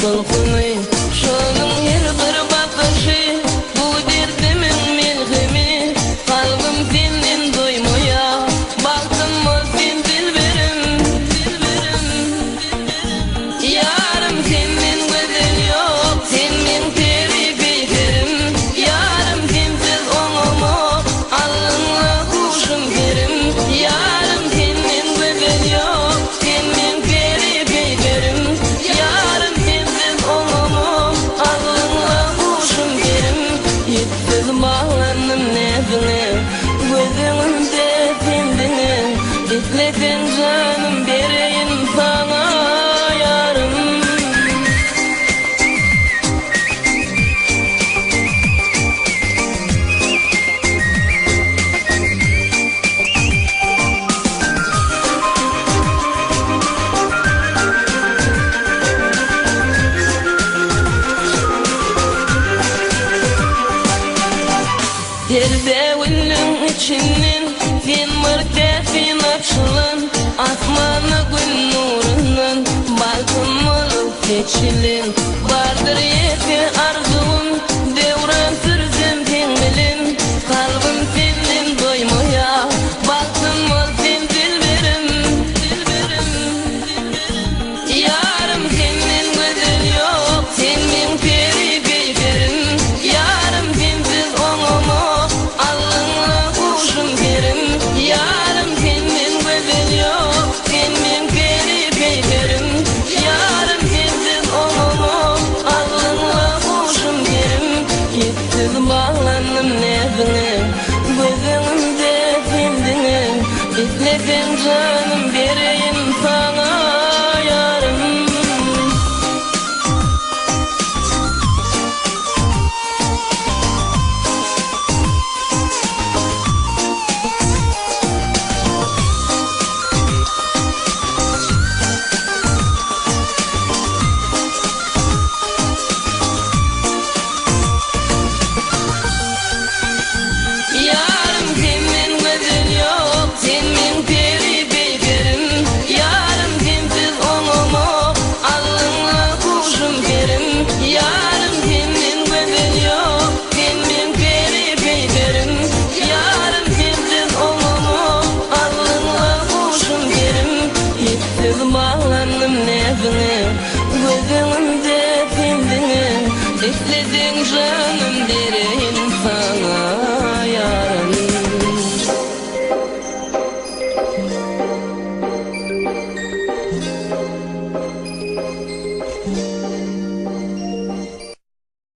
dolkuny, şonun her bir bakışı, bu derdimin melhemi, kalbim senden doymoya, baktım sen dilberim, yarım senden güzel yok, sen men terip ederim, yarım sensiz onumu, alınla kuşum kerim, yarım senden güzel yok, sen men terip ederim, yarım sensiz onumu, alınla kuşum kerim, yetsiz bağlandım nefine, gözümde sendine, isleten canım bereyim sana yarım. Derbevinin içinin sen mırtefin açılın, asmanı gün nurundan balkın olup geçilin, vardır yeti arzun, devran sürsem tengilin, kalbim senden doymoya, baktım ol sen dilberim, yarım senden güzel yok, sen men terip ederim, yarım sensiz onumu, alınla kuşum kerim, yarım senden güzel yok, sen men terip ederim, yarım sensiz onumu, alınla kuşum kerim, yetsiz bağlandım nefine, gözümde sendine, isleten canım bereyim sana yarım. Yarım senden güzel yok, sen men terip ederim, yarım sensiz onumu, alınla kuşum kerim, yarım senden güzel yok, sen men terip ederim, yarım sensiz onumu, alınla kuşum kerim, yetsiz bağlandım nefine, gözümde sendine, isleten canım